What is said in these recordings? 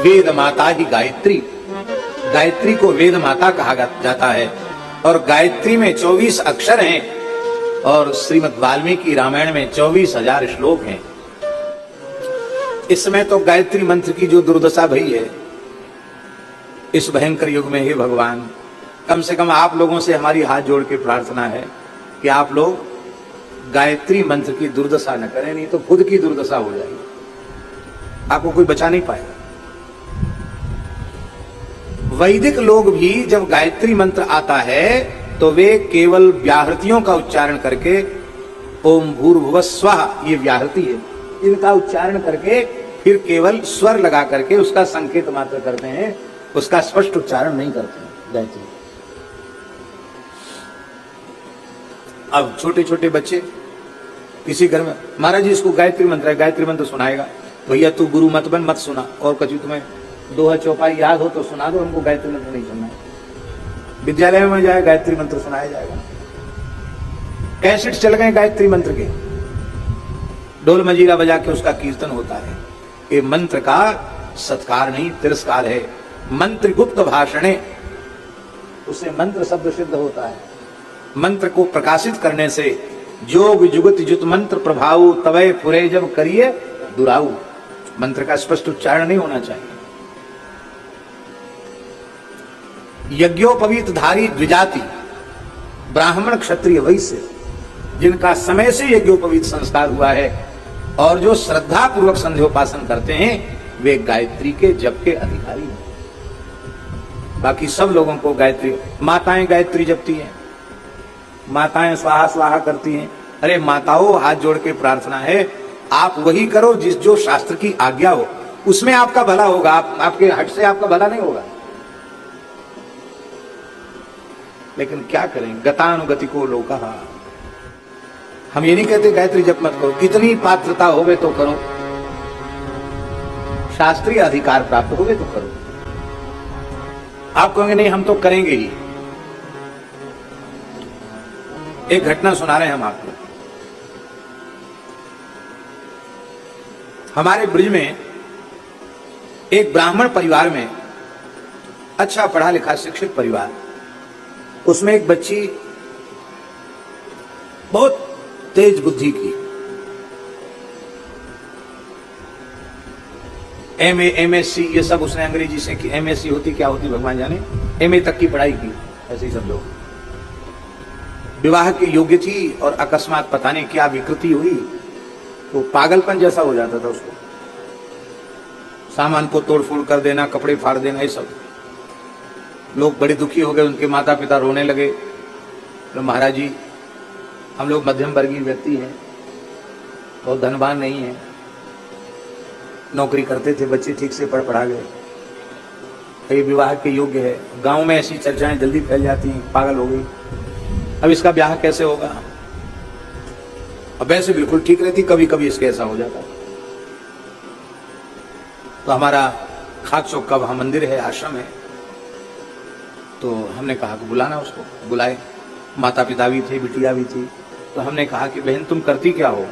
वेद माता ही गायत्री, गायत्री को वेद माता कहा जाता है। और गायत्री में 24 अक्षर हैं और श्रीमद् वाल्मीकि रामायण में 24,000 श्लोक हैं। इसमें तो गायत्री मंत्र की जो दुर्दशा भई है इस भयंकर युग में, हे भगवान, कम से कम आप लोगों से हमारी हाथ जोड़ के प्रार्थना है कि आप लोग गायत्री मंत्र की दुर्दशा न करें, नहीं तो खुद की दुर्दशा हो जाएगी, आपको कोई बचा नहीं पाएगा। वैदिक लोग भी जब गायत्री मंत्र आता है तो वे केवल व्याहृतियों का उच्चारण करके, ओम भूर्भुवः स्वः, ये व्याहृति है, इनका उच्चारण करके फिर केवल स्वर लगा करके उसका संकेत मात्र करते हैं, उसका स्पष्ट उच्चारण नहीं करते हैं गायत्री। अब छोटे छोटे बच्चे किसी घर में, महाराज जी इसको गायत्री मंत्र है, गायत्री मंत्र सुनाएगा, भैया तू गुरु मत बन, मत सुना, और कछु तुम्हें दोहा चौपाई याद हो तो सुना दो, हमको गायत्री मंत्र नहीं सुनना है। विद्यालय में जाए गायत्री मंत्र सुनाया जाएगा, कैसेट चल गए गायत्री मंत्र के, ढोल मजीरा बजा के उसका कीर्तन होता है। ये मंत्र का सत्कार नहीं, तिरस्कार है। मंत्र गुप्त भाषणे, उससे मंत्र शब्द सिद्ध होता है। मंत्र को प्रकाशित करने से जोग जुगत जुत मंत्र प्रभाव तवय फुरे जब करिए दुराऊ, मंत्र का स्पष्ट उच्चारण नहीं होना चाहिए। यज्ञोपवीत धारी द्विजाति, ब्राह्मण क्षत्रिय वैश्य, जिनका समय से यज्ञोपवीत संस्कार हुआ है और जो श्रद्धा पूर्वक संध्योपासन करते हैं, वे गायत्री के जप के अधिकारी हैं। बाकी सब लोगों को गायत्री, माताएं गायत्री जपती हैं, माताएं स्वाहा स्वाहा करती हैं। अरे माताओं, हाथ जोड़ के प्रार्थना है, आप वही करो जिस जो शास्त्र की आज्ञा हो, उसमें आपका भला होगा, आपके हट से आपका भला नहीं होगा। लेकिन क्या करें, गतानुगति को लोकहा। हम ये नहीं कहते गायत्री जप मत करो, कितनी पात्रता होवे तो करो, शास्त्रीय अधिकार प्राप्त होवे तो करो। आप कहेंगे नहीं हम तो करेंगे ही। एक घटना सुना रहे हैं हम आपको। हमारे ब्रिज में एक ब्राह्मण परिवार में, अच्छा पढ़ा लिखा शिक्षित परिवार, उसमें एक बच्ची बहुत तेज बुद्धि की, एमए एमएससी ये सब उसने अंग्रेजी से की। एमएससी होती क्या होती भगवान जाने, एमए तक की पढ़ाई की, ऐसे ही सब लोग। विवाह के योग्य थी और अकस्मात पता नहीं क्या विकृति हुई, तो पागलपन जैसा हो जाता था उसको, सामान को तोड़फोड़ कर देना, कपड़े फाड़ देना, ये सब। लोग बड़े दुखी हो गए, उनके माता पिता रोने लगे। तो महाराज जी हम लोग मध्यम वर्गीय व्यक्ति हैं, बहुत धनवान नहीं है, नौकरी करते थे, बच्चे ठीक से पढ़ पढ़ा गए, ये विवाह के योग्य है। गांव में ऐसी चर्चाएं जल्दी फैल जाती हैं, पागल हो गई, अब इसका ब्याह कैसे होगा। अब वैसे बिल्कुल ठीक रहती, कभी कभी इसके ऐसा हो जाता। तो हमारा खाक चौक का वहां मंदिर है, आश्रम है, तो हमने कहा कि बुलाना उसको। बुलाए, माता पिता भी थे, बिटिया भी थी। तो हमने कहा कि बहन तुम करती क्या हो।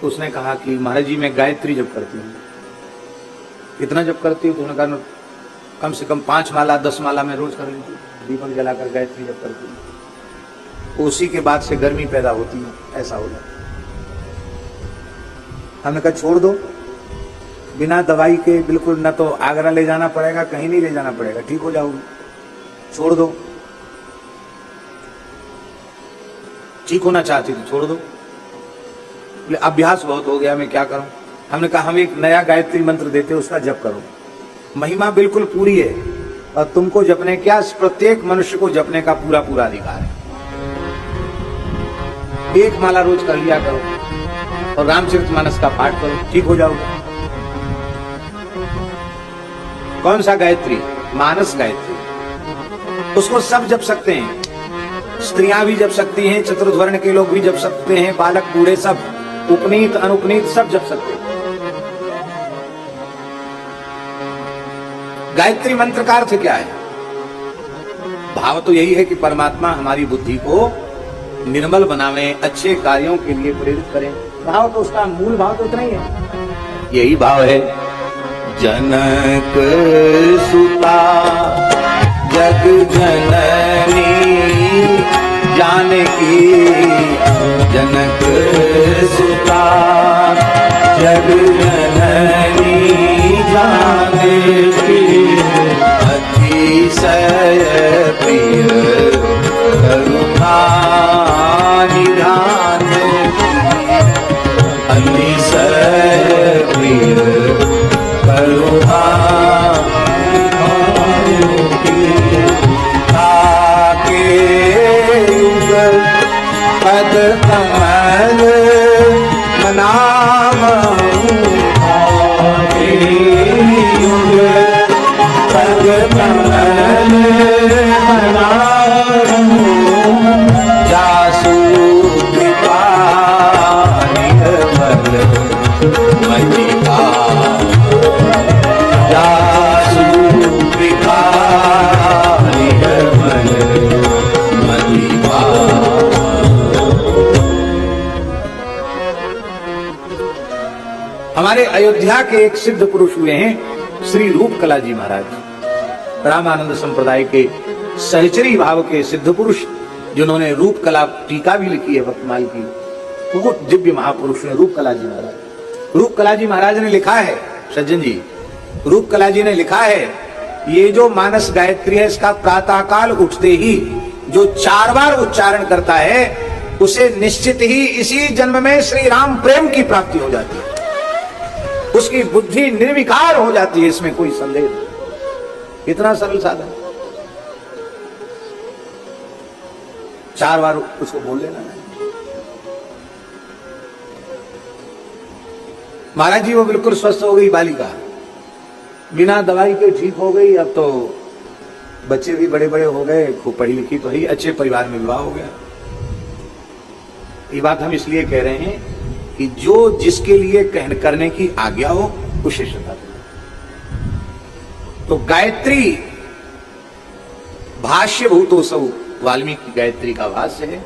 तो उसने कहा कि महाराज जी मैं गायत्री जप करती हूँ। कितना जप करती हूँ। तो उन्होंने कहा कम से कम 5 माला 10 माला मैं रोज कर लेती हूँ, दीपक जलाकर गायत्री जप करती हूँ। उसी के बाद से गर्मी पैदा होती है, ऐसा हो जाता। हमने कहा छोड़ दो, बिना दवाई के बिल्कुल, न तो आगरा ले जाना पड़ेगा, कहीं नहीं ले जाना पड़ेगा, ठीक हो जाओगे, छोड़ दो। ठीक होना चाहती तो छोड़ दो। अभ्यास बहुत हो गया, मैं क्या करूं। हमने कहा हम एक नया गायत्री मंत्र देते, उसका जप करो, महिमा बिल्कुल पूरी है और तुमको जपने क्या, प्रत्येक मनुष्य को जपने का पूरा पूरा अधिकार है। 1 माला रोज कर लिया करो और रामचरितमानस का पाठ करो, ठीक हो जाओगे। कौन सा गायत्री? मानस गायत्री। उसको सब जप सकते हैं, स्त्रियां भी जप सकती हैं, चतुर्वर्ण के लोग भी जप सकते हैं, बालक बूढ़े सब, उपनीत अनुपनीत सब जप सकते हैं। गायत्री मंत्र का अर्थ क्या है? भाव तो यही है कि परमात्मा हमारी बुद्धि को निर्मल बनावे, अच्छे कार्यों के लिए प्रेरित करें। भाव तो उसका मूल भाव तो इतना ही है, यही भाव है। जनक सुता जग जननी जानकी जनक सुता जग जननी जानकी अतिशय प्रिय करुणा निधान अतिशय प्रिय करुणा ताके युग पद कमल मनावहु ताके युग पद कमल मनावहु जासु कृपा निर्मल मतिका जासु कृपा निर्मल मतिका। हमारे अयोध्या के एक सिद्ध पुरुष हुए हैं श्री रूपकला जी महाराज। रामानंद संप्रदाय के सहचरी भाव के सिद्ध पुरुष जिन्होंने रूपकला टीका भी लिखी है वक्तमाल की, वो दिव्य महापुरुष है रूपकला जी महाराज। रूपकला जी महाराज ने लिखा है, सज्जन जी, रूपकला जी ने लिखा है, ये जो मानस गायत्री है इसका प्रातःकाल उठते ही जो 4 बार उच्चारण करता है उसे निश्चित ही इसी जन्म में श्री राम प्रेम की प्राप्ति हो जाती है, उसकी बुद्धि निर्विकार हो जाती है, इसमें कोई संदेह नहीं। इतना सरल साधन, 4 बार उसको बोल लेना है। महाराज जी वो बिल्कुल स्वस्थ हो गई बालिका, बिना दवाई के ठीक हो गई। अब तो बच्चे भी बड़े बड़े हो गए, खूब पढ़ी लिखी तो ही, अच्छे परिवार में विवाह हो गया। ये बात हम इसलिए कह रहे हैं कि जो जिसके लिए करने की आज्ञा हो उसे श्रद्धा दो। तो गायत्री भाष्य भूतोसौ वाल्मीकि गायत्री का भाष्य है।